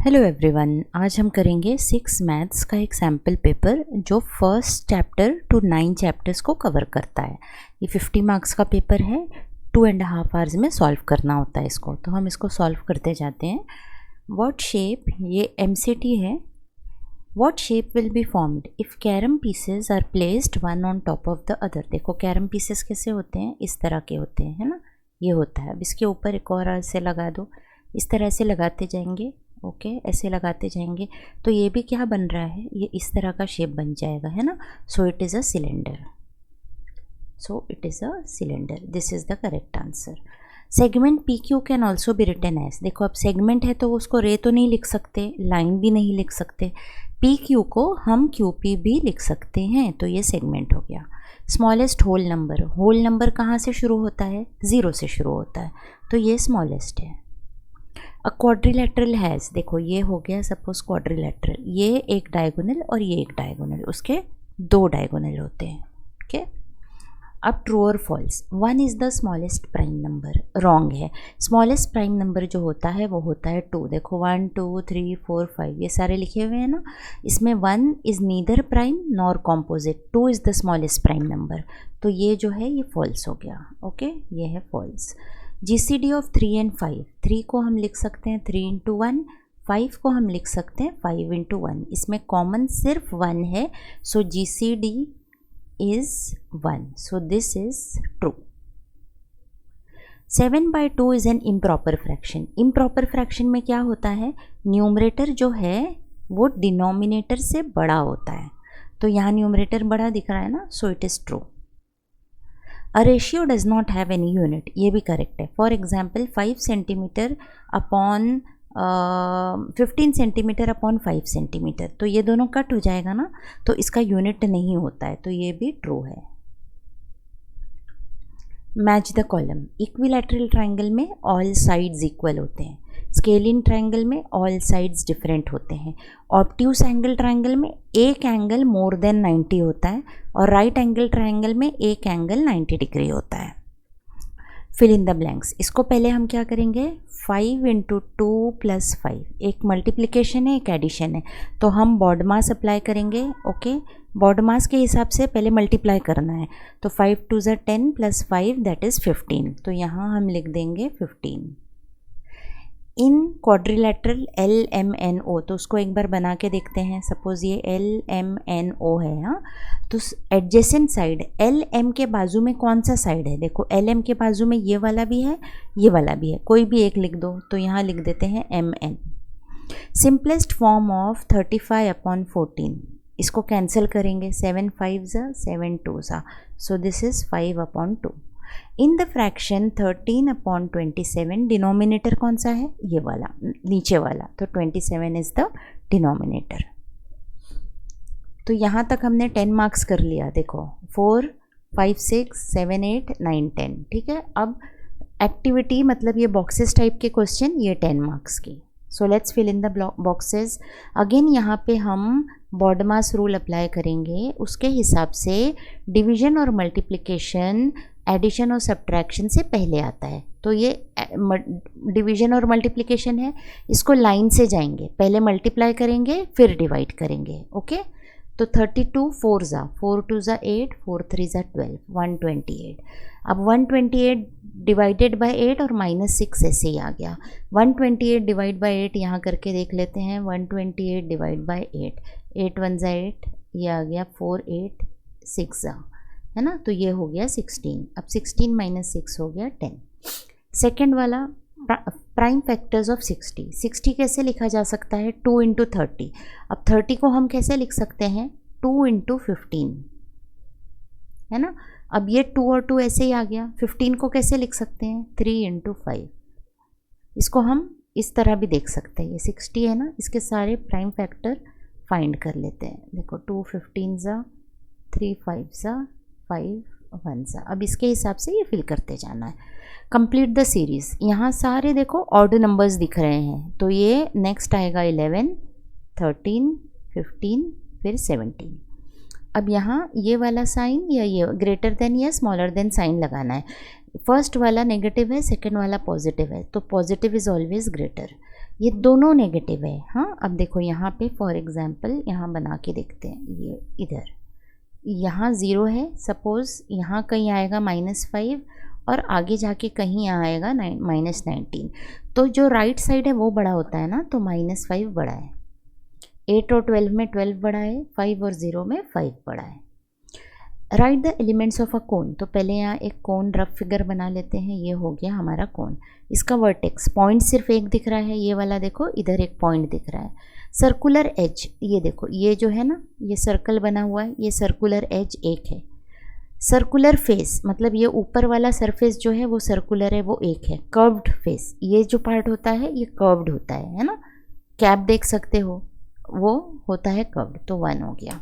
Hello everyone, आज हम करेंगे 6 मैथ्स का एक सैम्पल पेपर जो फर्स्ट चैप्टर टू 9 चैप्टर्स को कवर करता है। ये 50 मार्क्स का पेपर है। 2.5 आवर्स में सॉल्व करना होता है इसको, तो हम इसको सॉल्व करते जाते हैं। व्हाट शेप, ये MCT है। What shape will be formed if carrom pieces are placed one on top of the other. देखो कैरम पीसेस कैसे होते हैं, इस तरह के होते हैं, है ना, ये होता है। अब इसके ऊपर एक और ऐसे लगा दो, इस तरह से लगाते जाएंगे। ओके ऐसे लगाते जाएंगे तो ये भी क्या बन रहा है, ये इस तरह का शेप बन जाएगा, है ना। So it is a cylinder. So it is a cylinder. This is the correct answer. Segment PQ can also be written as. देखो अब सेगमेंट है तो उसको रे तो नहीं लिख सकते, लाइन भी नहीं लिख सकते। PQ को हम QP भी लिख सकते हैं, तो ये सेगमेंट हो गया। स्मॉलेस्ट होल नंबर कहाँ से शुरू होता है, 0 से शुरू होता है, तो ये स्मॉलेस्ट है। अ क्वाड्रिलेटरल हैज़, देखो ये हो गया सपोज क्वाड्रिलेटरल, ये एक डायगोनल और ये एक डायगोनल, उसके 2 डायगोनल होते हैं। ओके अब ट्रू और false. 1 is the smallest prime number, wrong है। स्मॉलेस्ट प्राइम नंबर जो होता है वो होता है 2। देखो 1 2 3 4 5 ये सारे लिखे हुए हैं ना, इसमें 1 is neither prime nor composite, 2 is the smallest prime number, तो ये जो है ये फॉल्स हो गया। ओके ये है फॉल्स। GCD ऑफ 3 एंड 5, 3 को हम लिख सकते हैं 3 इंटू 1, 5 को हम लिख सकते हैं 5 इंटू 1। इसमें कॉमन सिर्फ 1 है, सो GCD is 1, so this is true. 7/2 is an improper fraction. Improper fraction में क्या होता है, न्यूमरेटर जो है वो डिनोमिनेटर से बड़ा होता है, तो यहाँ न्यूमरेटर बड़ा दिख रहा है ना, so it is true. A ratio does not have any unit, ये भी करेक्ट है। For example 5 centimetre upon 15 centimetre upon 5 centimetre, तो ये दोनों कट हो जाएगा ना, तो इसका यूनिट नहीं होता है, तो ये भी ट्रू है। Match the column. Equilateral triangle में ऑल साइड्स इक्वल होते हैं, स्केलिन ट्राइंगल में ऑल साइड्स डिफरेंट होते हैं, ऑब्ट्यूस एंगल ट्राइंगल में एक एंगल मोर देन 90 होता है, और राइट एंगल ट्राइंगल में एक एंगल 90 डिग्री होता है। Fill in the blanks. इसको पहले हम क्या करेंगे, 5 इंटू 2 प्लस 5, एक मल्टीप्लिकेशन है एक एडिशन है, तो हम बॉड मास अप्लाई करेंगे। ओके बॉड मास के हिसाब से पहले मल्टीप्लाई करना है, तो 5 2 ज़ा 10 प्लस 5 दैट इज़ 15, तो यहाँ हम लिख देंगे 15। इन क्वाड्रिलेटरल LMNO, तो उसको एक बार बना के देखते हैं। सपोज ये LMNO है, हाँ, तो एडजेसेंट साइड LM के बाजू में कौन सा साइड है, देखो LM के बाजू में ये वाला भी है ये वाला भी है, कोई भी एक लिख दो, तो यहाँ लिख देते हैं MN। सिंपलेस्ट फॉर्म ऑफ 35/14, इसको कैंसिल करेंगे, 7 5 ज़ा 7 2 ज़ा, so this is 5/2। In the fraction 13/27, denominator कौन सा है, ये वाला नीचे वाला, तो 27 इज़ द डिनोमिनेटर। तो यहाँ तक हमने 10 मार्क्स कर लिया। देखो 4 5 6 7 8 9 10, ठीक है। अब एक्टिविटी मतलब ये बॉक्सेस टाइप के क्वेश्चन, ये 10 मार्क्स की। So let's fill in the boxes. Again यहाँ पे हम बॉड मास रूल अप्लाई करेंगे, उसके हिसाब से डिवीजन और मल्टीप्लिकेशन एडिशन और सब्ट्रैक्शन से पहले आता है, तो ये डिवीजन और मल्टीप्लिकेशन है, इसको लाइन से जाएंगे, पहले मल्टीप्लाई करेंगे फिर डिवाइड करेंगे। ओके तो 32 4 ज़ा 4 2 ज़ा 8 4 3 ज़ा 12 128। अब 128 डिवाइडेड बाय 8 और -6 ऐसे ही आ गया। 128 डिवाइड बाय 8 यहाँ करके देख लेते हैं। 128 डिवाइड बाय 8, 8 1 ज़ा 8, ये आ गया 4 8 6 ज़ा, है ना, तो ये हो गया 16। अब 16 - 6 हो गया 10। सेकेंड वाला प्राइम फैक्टर्स ऑफ 60। 60 कैसे लिखा जा सकता है, 2 इंटू 30। अब 30 को हम कैसे लिख सकते हैं, 2 इंटू 15, है ना। अब ये 2 और 2 ऐसे ही आ गया। 15 को कैसे लिख सकते हैं, 3 इंटू 5। इसको हम इस तरह भी देख सकते हैं, ये 60 है ना, इसके सारे प्राइम फैक्टर फाइंड कर लेते हैं। देखो 2 15 ज़ा 3 5 ज़ा 5 1 ज़ा। अब इसके हिसाब से ये फिल करते जाना है। Complete the series. यहाँ सारे देखो ऑड नंबर्स दिख रहे हैं, तो ये नेक्स्ट आएगा 11 13 15 फिर 17। अब यहाँ ये वाला साइन या ये ग्रेटर देन या स्मॉलर देन साइन लगाना है। फर्स्ट वाला नेगेटिव है, सेकंड वाला पॉजिटिव है, तो पॉजिटिव इज़ ऑलवेज ग्रेटर। ये दोनों नेगेटिव है। हाँ, अब देखो यहाँ पे फॉर एग्जांपल यहाँ बना के देखते हैं, ये इधर यहाँ 0 है, सपोज़ यहाँ कहीं आएगा -5 और आगे जाके कहीं आएगा -19। तो जो राइट साइड है वो बड़ा होता है ना, तो -5 बड़ा है। 8 और 12 में 12 बड़ा है, 5 और 0 में 5 बड़ा है। Write the elements of a cone, तो पहले यहाँ एक कोन रफ फिगर बना लेते हैं। ये हो गया हमारा कोन। इसका वर्टेक्स पॉइंट सिर्फ एक दिख रहा है, ये वाला देखो, इधर एक पॉइंट दिख रहा है। सर्कुलर एज, ये देखो, ये जो है ना, ये सर्कल बना हुआ है, ये सर्कुलर एज एक है। सर्कुलर फेस मतलब ये ऊपर वाला सरफेस जो है वो सर्कुलर है, वो एक है। कर्व्ड फेस, ये जो पार्ट होता है ये कर्व्ड होता है ना, कैप देख सकते हो, वो होता है कर्व्ड, तो 1 हो गया।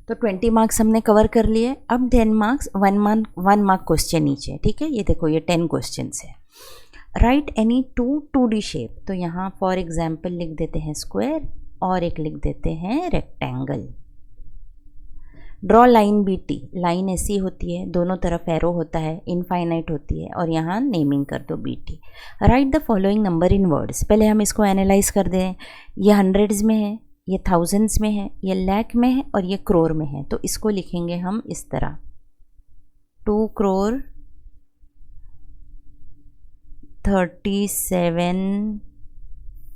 तो 20 मार्क्स हमने कवर कर लिए। अब 10 मार्क्स 1 मार्क क्वेश्चन नीचे, ठीक है। ये देखो, ये 10 क्वेश्चन है। राइट एनी 2D शेप, तो यहाँ फॉर एग्जाम्पल लिख देते हैं स्क्वायर और एक लिख देते हैं rectangle. Draw line BT, line ऐसी होती है, दोनों तरफ एरो होता है, इनफाइनाइट होती है, और यहाँ नेमिंग कर दो BT। Right the following number in words, पहले हम इसको एनालाइज कर दें। ये हंड्रेड्स में है, ये थाउजेंड्स में है, ये लाख में है और ये करोड़ में है। तो इसको लिखेंगे हम इस तरह, 2 करोड़ 37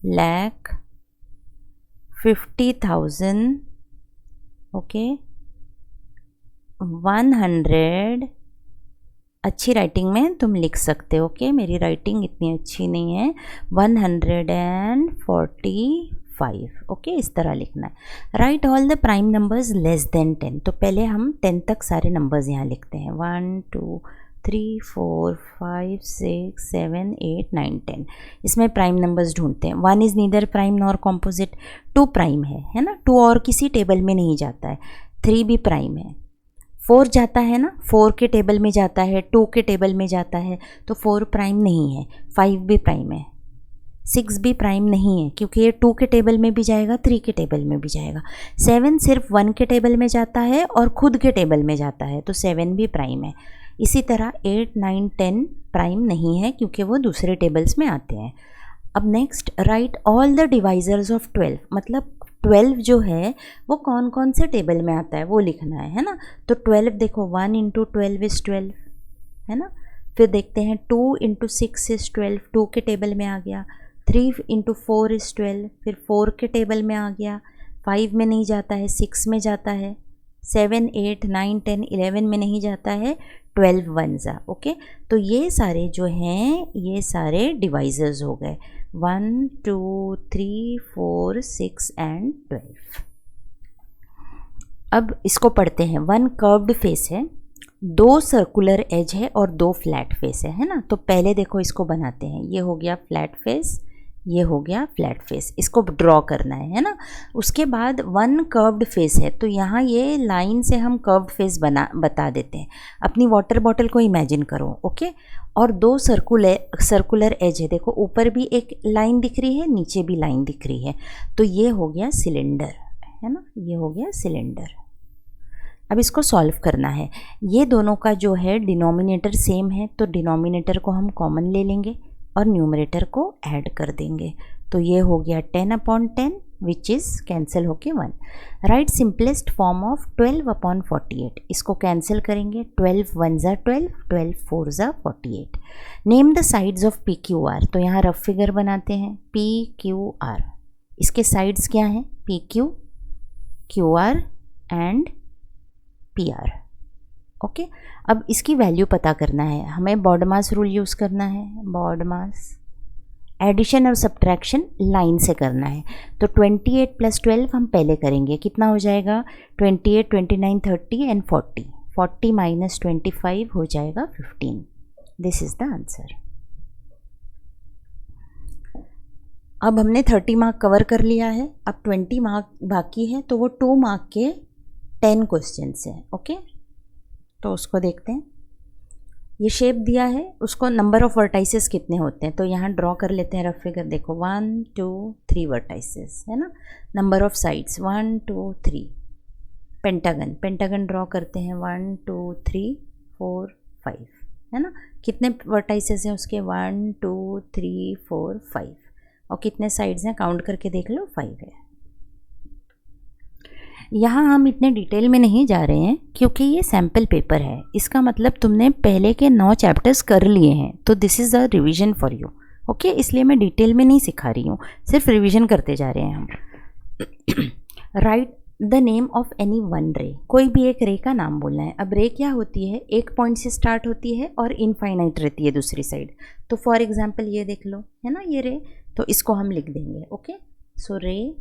लाख 50,000, ओके, 100। अच्छी राइटिंग में तुम लिख सकते हो, ओके, मेरी राइटिंग इतनी अच्छी नहीं है। 145, ओके, इस तरह लिखना है। Right all the prime numbers less than 10, तो पहले हम 10 तक सारे नंबर्स यहाँ लिखते हैं। 1 2 3 4 5 6 7 8 9 10। इसमें प्राइम नंबर्स ढूंढते हैं। 1 is neither prime nor composite, 2 prime है ना, 2 और किसी टेबल में नहीं जाता है। 3 भी प्राइम है। 4 जाता है ना, 4 के टेबल में जाता है, 2 के टेबल में जाता है, तो 4 प्राइम नहीं है। 5 भी प्राइम है। 6 भी प्राइम नहीं है क्योंकि ये 2 के टेबल में भी जाएगा, 3 के टेबल में भी जाएगा। 7 सिर्फ 1 के टेबल में जाता है और खुद के टेबल में जाता है, तो 7 भी प्राइम है। इसी तरह 8 9 10 प्राइम नहीं है क्योंकि वो दूसरे टेबल्स में आते हैं। अब next, right all the divisors of 12, मतलब 12 जो है वो कौन कौन से टेबल में आता है वो लिखना है ना। तो 12 देखो, 1 × 12 इज़ 12, है ना। फिर देखते हैं 2 × 6 इज़ 12, 2 के टेबल में आ गया। 3 × 4 इज़ 12, फिर 4 के टेबल में आ गया। 5 में नहीं जाता है, 6 में जाता है। 7 8 9 10 11 में नहीं जाता है, 12 1 ओके। तो ये सारे जो हैं ये सारे डिवाइजर्स हो गए, 1 2 3 4 6 एंड 12। अब इसको पढ़ते हैं। 1 कर्व्ड फेस है, 2 सर्कुलर एज है और 2 फ्लैट फेस है ना। तो पहले देखो इसको बनाते हैं। ये हो गया फ्लैट फेस, ये हो गया फ्लैट फेस, इसको ड्रॉ करना है ना। उसके बाद 1 कर्व्ड फेस है, तो यहाँ ये लाइन से हम कर्व्ड फेस बता देते हैं। अपनी वाटर बॉटल को इमेजिन करो, ओके। और 2 सर्कुलर एज है, देखो ऊपर भी एक लाइन दिख रही है, नीचे भी लाइन दिख रही है, तो ये हो गया सिलेंडर, है ना, ये हो गया सिलेंडर। अब इसको सॉल्व करना है। ये दोनों का जो है डिनोमिनेटर सेम है, तो डिनोमिनेटर को हम कॉमन ले लेंगे और न्यूमरेटर को ऐड कर देंगे। तो ये हो गया 10/10 विच इज़ कैंसिल होके 1। राइट सिंपलेस्ट फॉर्म ऑफ 12/48, इसको कैंसिल करेंगे। 12 1 12, 12 4 48। Name the sides of PQR, तो यहाँ रफ फिगर बनाते हैं। PQR, इसके साइड्स क्या हैं? PQ, QR and PR, okay. अब इसकी वैल्यू पता करना है हमें, बॉडमास रूल यूज़ करना है। बॉडमास एडिशन और सब्ट्रैक्शन लाइन से करना है। तो 28 + 12 हम पहले करेंगे, कितना हो जाएगा? 28 29 30 एंड 40, 40 - 25 हो जाएगा 15। This is the answer. अब हमने 30 मार्क कवर कर लिया है, अब 20 मार्क बाकी है, तो वो 2 मार्क के 10 क्वेश्चंस हैं, ओके। तो उसको देखते हैं। ये शेप दिया है, उसको नंबर ऑफ वर्टाइसेस कितने होते हैं तो यहाँ ड्रॉ कर लेते हैं रफ फिगर। देखो 1 2 3 वर्टाइसेस है ना। Number of sides 1 2 3। Pentagon draw करते हैं 1 2 3 4 5। है ना। कितने वर्टाइसेस हैं उसके, 1 2 3 4 5, और कितने साइड्स हैं काउंट करके देख लो, 5 है। यहाँ हम इतने डिटेल में नहीं जा रहे हैं क्योंकि ये सैम्पल पेपर है, इसका मतलब तुमने पहले के 9 चैप्टर्स कर लिए हैं, तो this is a revision for you, okay. इसलिए मैं डिटेल में नहीं सिखा रही हूँ, सिर्फ रिविजन करते जा रहे हैं हम। Right the name of any one रे, कोई भी एक रे का नाम बोलना है। अब रे क्या होती है, एक पॉइंट से स्टार्ट होती है और इनफाइनाइट रहती है दूसरी साइड। तो फॉर एग्जांपल ये देख लो, है ना ये रे, तो इसको हम लिख देंगे, ओके। सो रे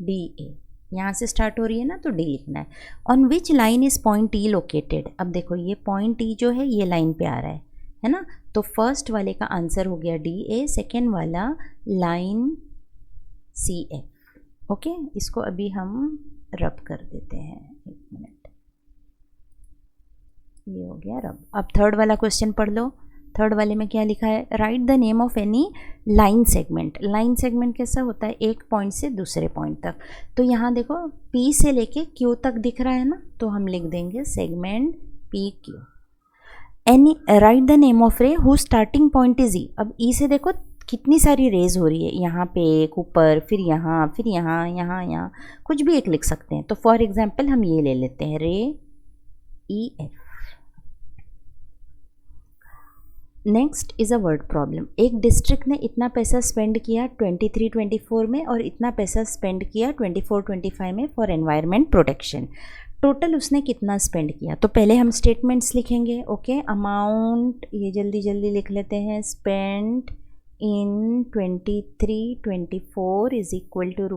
डी ए, यहाँ से स्टार्ट हो रही है ना, तो डी लिखना है। On which line is point E located, अब देखो ये पॉइंट ई जो है ये लाइन पे आ रहा है ना, तो फर्स्ट वाले का आंसर हो गया डी ए, सेकेंड वाला लाइन सी एफ, ओके। इसको अभी हम रब कर देते हैं, 1 मिनट, ये हो गया रब। अब थर्ड वाला क्वेश्चन पढ़ लो। थर्ड वाले में क्या लिखा है, write the name of any line segment. Line segment कैसा होता है, एक पॉइंट से दूसरे पॉइंट तक। तो यहाँ देखो P से लेके Q तक दिख रहा है ना, तो हम लिख देंगे segment PQ। Any right the name of रे who starting point is E। अब E से देखो कितनी सारी रेज हो रही है, यहाँ पे एक, ऊपर, फिर यहाँ, फिर यहाँ, यहाँ, यहाँ, कुछ भी एक लिख सकते हैं। तो फॉर एग्जाम्पल हम ये ले लेते हैं, रे EF। Next is a word problem. एक डिस्ट्रिक्ट ने इतना पैसा स्पेंड किया 23-24 में और इतना पैसा स्पेंड किया 24-25 में फॉर एनवायरनमेंट प्रोटेक्शन। टोटल उसने कितना स्पेंड किया, तो पहले हम स्टेटमेंट्स लिखेंगे, ओके। अमाउंट ये जल्दी जल्दी लिख लेते हैं, spend in 23-24 is equal to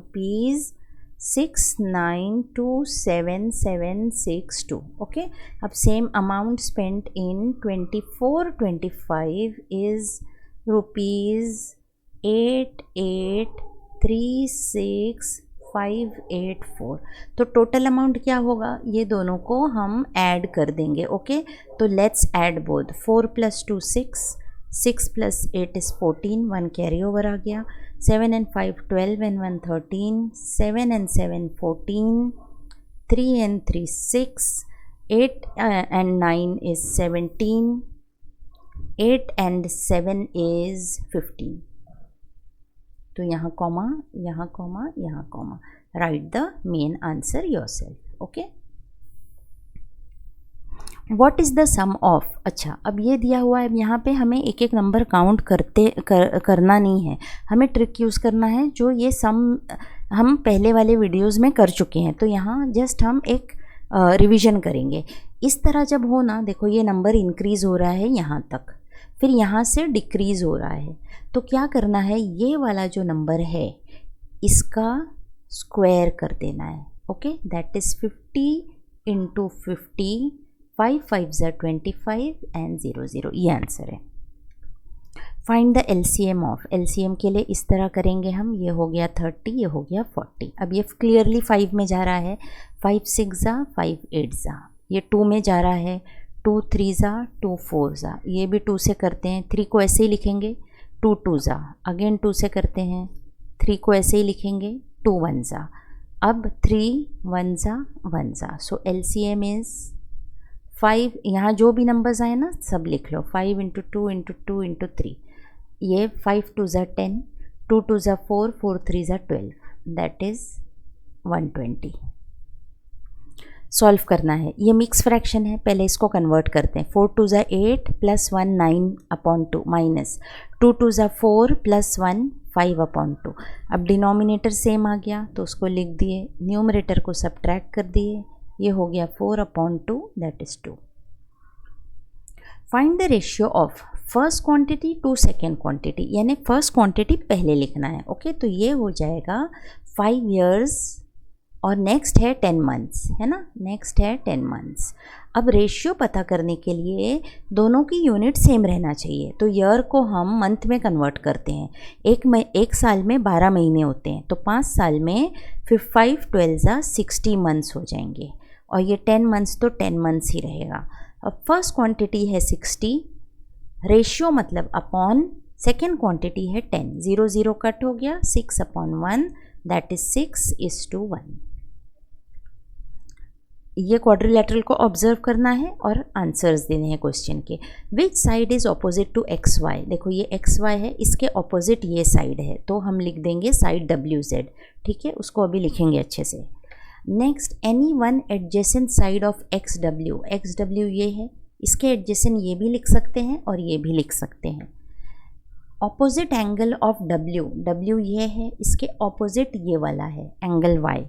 ₹6927762, okay. अब same amount spent in 24-25 is ₹8836,584। तो टोटल अमाउंट क्या होगा, ये दोनों को हम ऐड कर देंगे, ओके। तो let's add both, 4 + 2 6, 6 + 8 is 14, 1 carry over आ गया, 7 and 5 12 and 1 13, 7 and 7 14, 3 and 3 6, 8 and 9 is 17, 8 and 7 is 15। तो यहाँ कॉमा, यहाँ कॉमा, यहाँ comma, write the main answer yourself, okay. What is the sum of, अच्छा अब ये दिया हुआ है, यहाँ पे हमें एक एक नंबर काउंट करना नहीं है, हमें ट्रिक यूज़ करना है जो ये सम हम पहले वाले वीडियोस में कर चुके हैं। तो यहाँ जस्ट हम एक रिवीजन करेंगे। इस तरह जब हो ना, देखो ये नंबर इंक्रीज़ हो रहा है यहाँ तक, फिर यहाँ से डिक्रीज़ हो रहा है, तो क्या करना है, ये वाला जो नंबर है इसका स्क्वायर कर देना है, okay. That is 50 × 50, 5 5s are 25 and 0 0, ये आंसर है। Find the LCM of, LCM के लिए इस तरह करेंगे हम, ये हो गया 30, ये हो गया 40। अब ये क्लियरली 5 में जा रहा है, 5 6 जा, 5 8 जा, ये 2 में जा रहा है, 2 3 जा, 2 4 जा, ये भी 2 से करते हैं, 3 को ऐसे ही लिखेंगे, 2 2 जा, अगेन 2 से करते हैं, 3 को ऐसे ही लिखेंगे, 2 1 जा, अब 3 1 जा 1 जा। सो LCM इज़ 5, यहाँ जो भी नंबर्स आए ना सब लिख लो, 5 × 2 × 2 × 3, ये 5 2 जा 10, 2 2 जा 4, 4 3 जा 12, दैट इज़ 120। सॉल्व करना है, ये मिक्स फ्रैक्शन है, पहले इसको कन्वर्ट करते हैं। 4 2 जा 8 + 1 9/2 माइनस 2 2 जा 4 + 1 5/2। अब डिनोमिनेटर सेम आ गया तो उसको लिख दिए, न्यूमरेटर को सब्ट्रैक्ट कर दिए, ये हो गया 4/2, that is 2। Find the ratio of first quantity to second quantity, यानी फर्स्ट क्वांटिटी पहले लिखना है, ओके। तो ये हो जाएगा 5 years और नेक्स्ट है 10 months, है ना, नेक्स्ट है 10 months। अब रेशियो पता करने के लिए दोनों की यूनिट सेम रहना चाहिए, तो ईयर को हम मंथ में कन्वर्ट करते हैं। एक साल में 12 महीने होते हैं, तो 5 साल में 5 12 जा 60 months हो जाएंगे, और ये 10 months तो 10 months ही रहेगा। अब फर्स्ट क्वांटिटी है 60, रेशियो मतलब अपॉन सेकेंड क्वांटिटी है 10, 0 0 कट हो गया, 6/1, दैट इज 6:1। ये क्वाड्रिलेटरल को ऑब्जर्व करना है और आंसर्स देने हैं क्वेश्चन के। Which side is opposite to X Y, देखो ये एक्स वाई है, इसके ऑपोजिट ये साइड है, तो हम लिख देंगे साइड डब्ल्यू जेड, ठीक है, उसको अभी लिखेंगे अच्छे से। Next, any one adjacent side of X W ये है, इसके एडजेसेंट ये भी लिख सकते हैं और ये भी लिख सकते हैं। ऑपोजिट एंगल ऑफ डब्ल्यू ये है, इसके ऑपोजिट ये वाला है angle Y.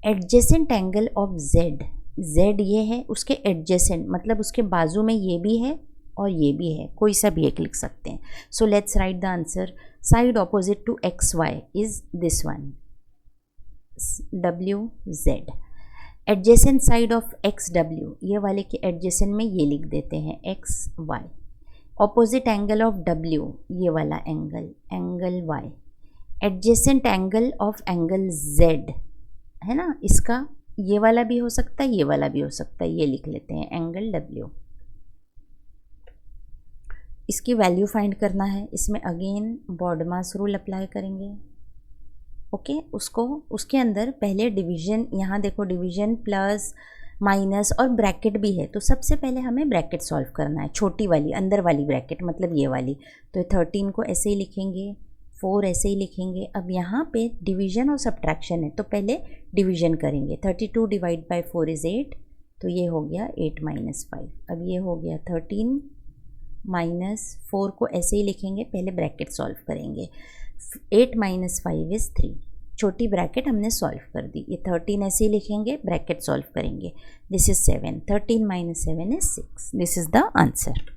Adjacent angle of Z ये है, उसके एडजेसेंट मतलब उसके बाजू में ये भी है और ये भी है, कोई सा भी एक लिख सकते हैं। So let's write the answer. Side opposite to X Y is this one, W Z. Adjacent side of X W, ये वाले के एडजेसेंट में ये लिख देते हैं X Y. Opposite angle of W, ये वाला angle Y. Adjacent angle of angle Z है ना, इसका ये वाला भी हो सकता है, ये वाला भी हो सकता है, ये लिख लेते हैं एंगल डब्ल्यू। इसकी वैल्यू फाइंड करना है, इसमें अगेन बॉडमास रूल अप्लाई करेंगे। ओके, उसको उसके अंदर पहले डिवीजन, यहाँ देखो डिवीजन प्लस माइनस और ब्रैकेट भी है, तो सबसे पहले हमें ब्रैकेट सॉल्व करना है, छोटी वाली अंदर वाली ब्रैकेट मतलब ये वाली। तो 13 को ऐसे ही लिखेंगे, 4 ऐसे ही लिखेंगे। अब यहाँ पे डिवीजन और सब्ट्रैक्शन है, तो पहले डिवीजन करेंगे। 32 डिवाइड बाई 4 इज़ 8, तो ये हो गया 8 माइनस 5। अब ये हो गया 13 माइनस 4 को ऐसे ही लिखेंगे, पहले ब्रैकेट सॉल्व करेंगे। 8 माइनस 5 इज़ 3, छोटी ब्रैकेट हमने सॉल्व कर दी। ये 13 ऐसे ही लिखेंगे, ब्रैकेट सॉल्व करेंगे, this is 7, 13 minus 7 is 6, this is the answer.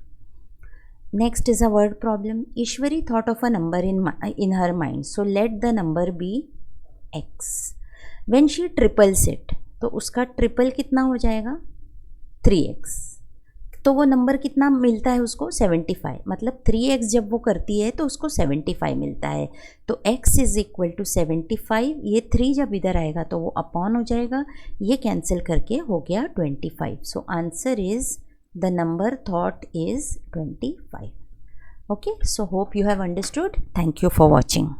Next is a word problem. Ishwari thought of a number in her mind. So let the number be x. When she triples it, तो उसका triple कितना हो जाएगा 3x। तो वो number कितना मिलता है उसको 75, मतलब 3x जब वो करती है तो उसको 75 मिलता है। तो x इज इक्वल टू 75, ये 3 जब इधर आएगा तो वो अपॉन हो जाएगा, ये कैंसिल करके हो गया 25। So answer is the number thought is 25. Okay, so hope you have understood. Thank you for watching.